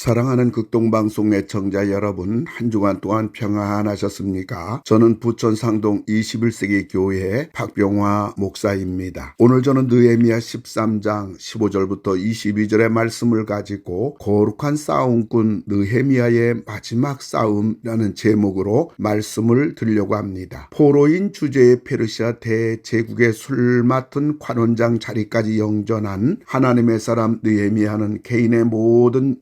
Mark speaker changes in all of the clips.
Speaker 1: 사랑하는 극동방송 애청자 여러분, 한 주간 동안 평안하셨습니까? 저는 부천 상동 21세기 교회 박병화 목사입니다. 오늘 저는 느헤미야 13장 15절부터 22절의 말씀을 가지고 거룩한 싸움꾼 느헤미야의 마지막 싸움이라는 제목으로 말씀을 드리려고 합니다. 포로인 주제의 페르시아 대제국의 술 맡은 관원장 자리까지 영전한 하나님의 사람 느헤미야는 개인의 모든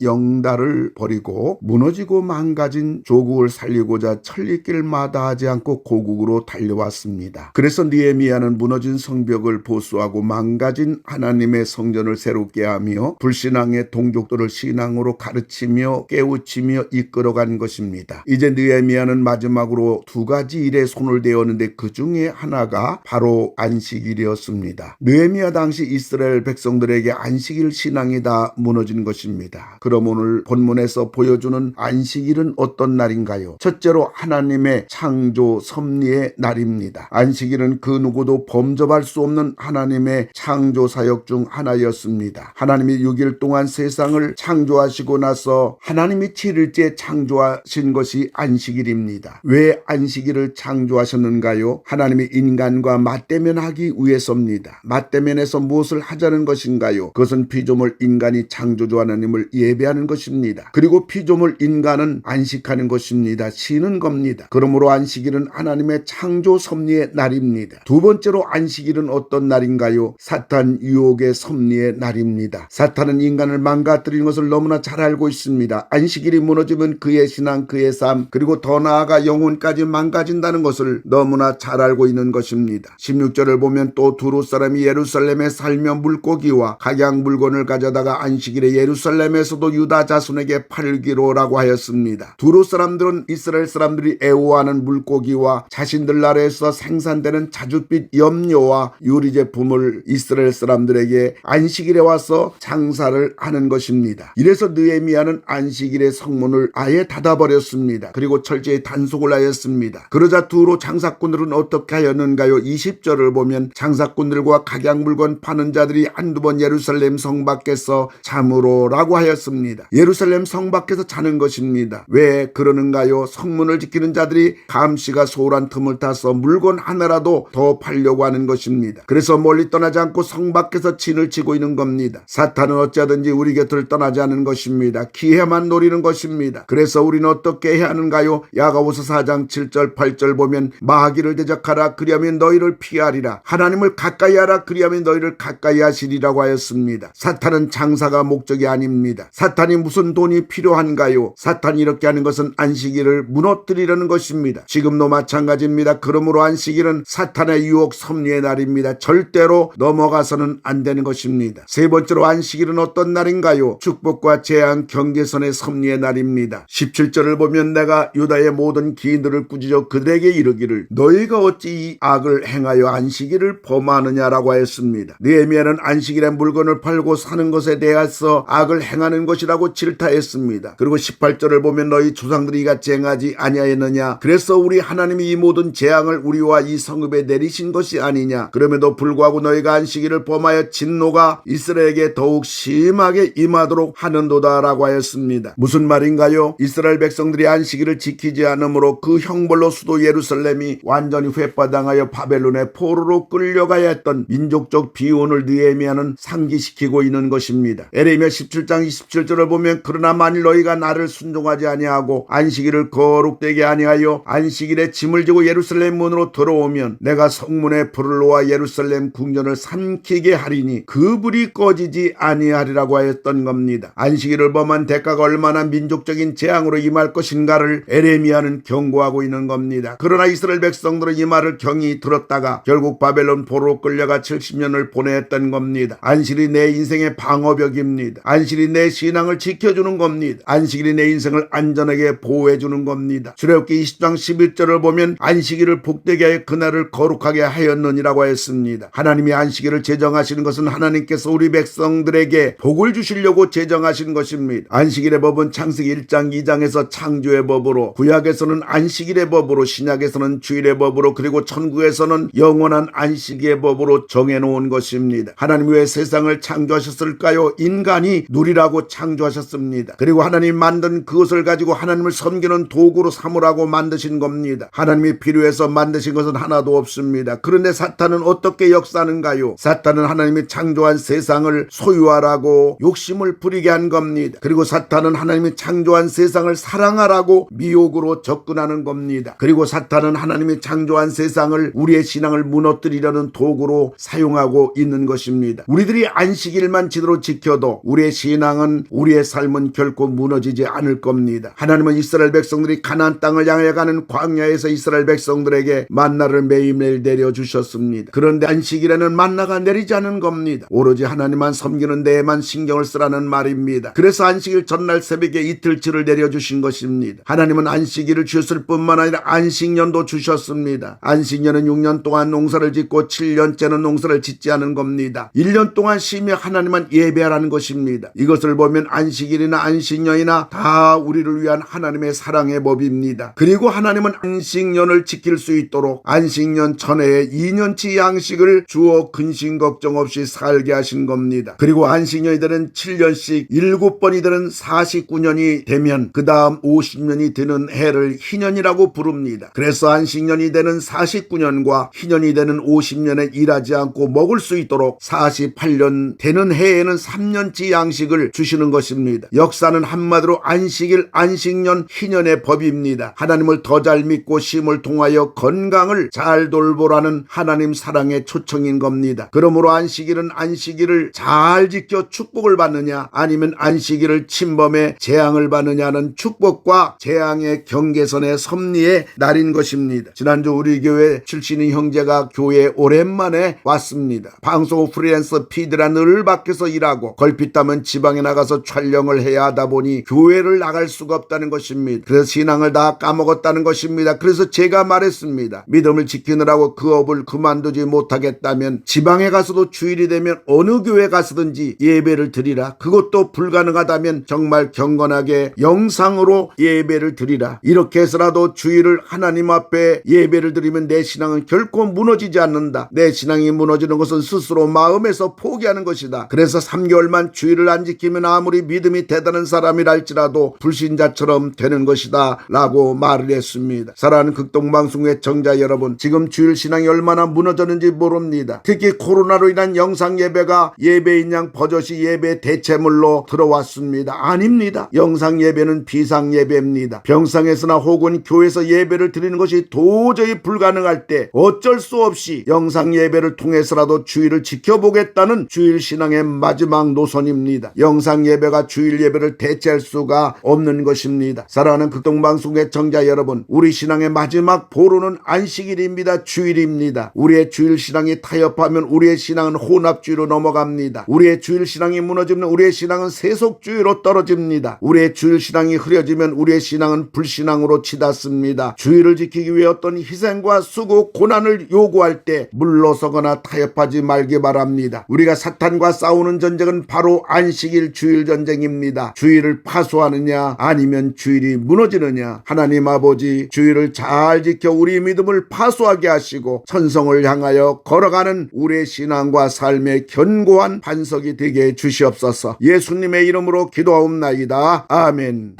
Speaker 1: 달을 버리고 무너지고 망가진 조국을 살리고자 천리길 마다하지 않고 고국으로 달려왔습니다. 그래서 느헤미야는 무너진 성벽을 보수하고 망가진 하나님의 성전을 새롭게 하며 불신앙의 동족들을 신앙으로 가르치며 깨우치며 이끌어간 것입니다. 이제 느헤미야는 마지막으로 두 가지 일에 손을 대었는데 그 중에 하나가 바로 안식일이었습니다. 느헤미야 당시 이스라엘 백성들에게 안식일 신앙이 다 무너진 것입니다. 그럼 오늘 본문에서 보여주는 안식일은 어떤 날인가요? 첫째로 하나님의 창조 섭리의 날입니다. 안식일은 그 누구도 범접할 수 없는 하나님의 창조 사역 중 하나였습니다. 하나님이 6일 동안 세상을 창조하시고 나서 하나님이 7일째 창조하신 것이 안식일입니다. 왜 안식일을 창조하셨는가요? 하나님이 인간과 맞대면하기 위해서입니다. 맞대면해서 무엇을 하자는 것인가요? 그것은 피조물 인간이 창조주 하나님을 예배하는 것입니다. 그리고 피조물 인간은 안식하는 것입니다. 쉬는 겁니다. 그러므로 안식일은 하나님의 창조 섭리의 날입니다. 두 번째로 안식일은 어떤 날인가요? 사탄 유혹의 섭리의 날입니다. 사탄은 인간을 망가뜨리는 것을 너무나 잘 알고 있습니다. 안식일이 무너지면 그의 신앙, 그의 삶, 그리고 더 나아가 영혼까지 망가진다는 것을 너무나 잘 알고 있는 것입니다. 16절을 보면 또 두루 사람이 예루살렘에 살며 물고기와 각양 물건을 가져다가 안식일에 예루살렘에서도 유다 자손에게 팔기로라고 하였습니다. 두루 사람들은 이스라엘 사람들이 애호하는 물고기와 자신들 나라에서 생산되는 자줏빛 염료와 유리 제품을 이스라엘 사람들에게 안식일에 와서 장사를 하는 것입니다. 이래서 느헤미야는 안식일의 성문을 아예 닫아버렸습니다. 그리고 철저히 단속을 하였습니다. 그러자 두루 장사꾼들은 어떻게 하였는가요? 20절을 보면 장사꾼들과 각양 물건 파는 자들이 한두 번 예루살렘 성 밖에서 잠으로라고 하였습니다. 예루살렘 성 밖에서 자는 것입니다. 왜 그러는가요? 성문을 지키는 자들이 감시가 소홀한 틈을 타서 물건 하나라도 더 팔려고 하는 것입니다. 그래서 멀리 떠나지 않고 성 밖에서 진을 치고 있는 겁니다. 사탄은 어찌하든지 우리 곁을 떠나지 않는 것입니다. 기회만 노리는 것입니다. 그래서 우리는 어떻게 해야 하는가요? 야고보서 4장 7절 8절 보면 마귀를 대적하라 그리하면 너희를 피하리라. 하나님을 가까이 하라 그리하면 너희를 가까이 하시리라고 하였습니다. 사탄은 장사가 목적이 아닙니다. 사탄이 무슨 돈이 필요한가요? 사탄이 이렇게 하는 것은 안식일을 무너뜨리려는 것입니다. 지금도 마찬가지입니다. 그러므로 안식일은 사탄의 유혹 섭리의 날입니다. 절대로 넘어가서는 안 되는 것입니다. 세 번째로 안식일은 어떤 날인가요? 축복과 재앙 경계선의 섭리의 날입니다. 17절을 보면 내가 유다의 모든 기인들을 꾸짖어 그들에게 이르기를 너희가 어찌 이 악을 행하여 안식일을 범하느냐라고 하였습니다. 느헤미야는 안식일에 물건을 팔고 사는 것에 대해서 악을 행하는 것이라고 질타했습니다. 그리고 18절을 보면 너희 조상들이 이같이 행하지 아니하였느냐? 그래서 우리 하나님이 이 모든 재앙을 우리와 이 성읍에 내리신 것이 아니냐? 그럼에도 불구하고 너희가 안식일을 범하여 진노가 이스라엘에게 더욱 심하게 임하도록 하는도다라고 하였습니다. 무슨 말인가요? 이스라엘 백성들이 안식일을 지키지 않으므로 그 형벌로 수도 예루살렘이 완전히 회파당하여 바벨론의 포로로 끌려가야 했던 민족적 비운을 느헤미야는 상기시키고 있는 것입니다. 에레미야 17장 27절을 보면 그러나 만일 너희가 나를 순종하지 아니하고 안식일을 거룩되게 아니하여 안식일에 짐을 지고 예루살렘 문으로 들어오면 내가 성문에 불을 놓아 예루살렘 궁전을 삼키게 하리니 그 불이 꺼지지 아니하리라고 하였던 겁니다. 안식일을 범한 대가가 얼마나 민족적인 재앙으로 임할 것인가를 에레미야는 경고하고 있는 겁니다. 그러나 이스라엘 백성들은 이 말을 경히 들었다가 결국 바벨론 포로로 끌려가 70년을 보냈던 겁니다. 안식일이 내 인생의 방어벽입니다. 안식일이 내 신앙을 지켜주는 겁니다. 안식일이 내 인생을 안전하게 보호해주는 겁니다. 출애굽기 20장 11절을 보면 안식일을 복되게 하여 그날을 거룩하게 하였느니라고 했습니다. 하나님이 안식일을 제정하시는 것은 하나님께서 우리 백성들에게 복을 주시려고 제정하신 것입니다. 안식일의 법은 창세기 1장 2장에서 창조의 법으로, 구약에서는 안식일의 법으로, 신약에서는 주일의 법으로, 그리고 천국에서는 영원한 안식의 법으로 정해놓은 것입니다. 하나님 왜 세상을 창조하셨을까요? 인간이 누리라고 창조하셨습니다. 만드셨습니다. 그리고 하나님 만든 그것을 가지고 하나님을 섬기는 도구로 삼으라고 만드신 겁니다. 하나님이 필요해서 만드신 것은 하나도 없습니다. 그런데 사탄은 어떻게 역사하는가요? 사탄은 하나님이 창조한 세상을 소유하라고 욕심을 부리게 한 겁니다. 그리고 사탄은 하나님이 창조한 세상을 사랑하라고 미혹으로 접근하는 겁니다. 그리고 사탄은 하나님이 창조한 세상을 우리의 신앙을 무너뜨리려는 도구로 사용하고 있는 것입니다. 우리들이 안식일만 제대로 지켜도 우리의 신앙은, 우리의 삶은 결코 무너지지 않을 겁니다. 하나님은 이스라엘 백성들이 가나안 땅을 향해 가는 광야에서 이스라엘 백성들에게 만나를 매일매일 내려주셨습니다. 그런데 안식일에는 만나가 내리지 않은 겁니다. 오로지 하나님만 섬기는 데에만 신경을 쓰라는 말입니다. 그래서 안식일 전날 새벽에 이틀치를 내려주신 것입니다. 하나님은 안식일을 주셨을 뿐만 아니라 안식년도 주셨습니다. 안식년은 6년 동안 농사를 짓고 7년째는 농사를 짓지 않은 겁니다. 1년 동안 쉬며 하나님만 예배하라는 것입니다. 이것을 보면 안식일이나 안식년이나 다 우리를 위한 하나님의 사랑의 법입니다. 그리고 하나님은 안식년을 지킬 수 있도록 안식년 전에 2년치 양식을 주어 근심 걱정 없이 살게 하신 겁니다. 그리고 안식년이 되는 7년씩 7번이 되는 49년이 되면 그 다음 50년이 되는 해를 희년이라고 부릅니다. 그래서 안식년이 되는 49년과 희년이 되는 50년에 일하지 않고 먹을 수 있도록 48년 되는 해에는 3년치 양식을 주시는 것입니다. 역사는 한마디로 안식일, 안식년, 희년의 법입니다. 하나님을 더 잘 믿고 쉼을 통하여 건강을 잘 돌보라는 하나님 사랑의 초청인 겁니다. 그러므로 안식일은 안식일을 잘 지켜 축복을 받느냐, 아니면 안식일을 침범해 재앙을 받느냐는 축복과 재앙의 경계선의 섭리의 날인 것입니다. 지난주 우리 교회 출신인 형제가 교회에 오랜만에 왔습니다. 방송 프리랜서 PD라 늘 밖에서 일하고 걸핏하면 지방에 나가서 촬영을 해야 하다 보니 교회를 나갈 수가 없다는 것입니다. 그래서 신앙을 다 까먹었다는 것입니다. 그래서 제가 말했습니다. 믿음을 지키느라고 그 업을 그만두지 못하겠다면 지방에 가서도 주일이 되면 어느 교회 가서든지 예배를 드리라. 그것도 불가능하다면 정말 경건하게 영상으로 예배를 드리라. 이렇게 해서라도 주일을 하나님 앞에 예배를 드리면 내 신앙은 결코 무너지지 않는다. 내 신앙이 무너지는 것은 스스로 마음에서 포기하는 것이다. 그래서 3개월만 주일을 안 지키면 아무리 믿음이 대단한 사람이랄지라도 불신자처럼 되는 것이다 라고 말을 했습니다. 사랑하는 극동방송의 청자 여러분, 지금 주일 신앙이 얼마나 무너졌는지 모릅니다. 특히 코로나로 인한 영상 예배가 예배인 양 버젓이 예배 대체물로 들어왔습니다. 아닙니다. 영상 예배는 비상 예배입니다. 병상에서나 혹은 교회에서 예배를 드리는 것이 도저히 불가능할 때 어쩔 수 없이 영상 예배를 통해서라도 주일을 지켜보겠다는 주일 신앙의 마지막 노선입니다. 영상 예배가 주일 예배를 대체할 수가 없는 것입니다. 사랑하는 극동방송의 청자 여러분, 우리 신앙의 마지막 보루는 안식일입니다. 주일입니다. 우리의 주일 신앙이 타협하면 우리의 신앙은 혼합주의로 넘어갑니다. 우리의 주일 신앙이 무너지면 우리의 신앙은 세속주의로 떨어집니다. 우리의 주일 신앙이 흐려지면 우리의 신앙은 불신앙으로 치닫습니다. 주일을 지키기 위해 어떤 희생과 수고, 고난을 요구할 때 물러서거나 타협하지 말기 바랍니다. 우리가 사탄과 싸우는 전쟁은 바로 안식일 주일 전쟁입니다. 주일을 파수하느냐 아니면 주일이 무너지느냐. 하나님 아버지, 주일을 잘 지켜 우리 믿음을 파수하게 하시고 천성을 향하여 걸어가는 우리의 신앙과 삶의 견고한 반석이 되게 해 주시옵소서. 예수님의 이름으로 기도하옵나이다. 아멘.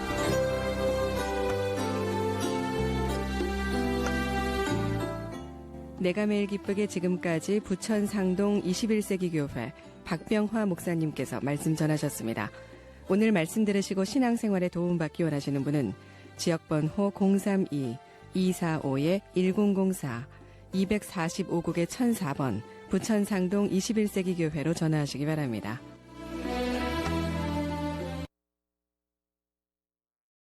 Speaker 2: 내가 매일 기쁘게 지금까지 부천 상동 21세기 교회 박병화 목사님께서 말씀 전하셨습니다. 오늘 말씀 들으시고 신앙생활에 도움받기 원하시는 분은 지역번호 032-245-1004 245국의 1004번 부천 상동 21세기 교회로 전화하시기 바랍니다.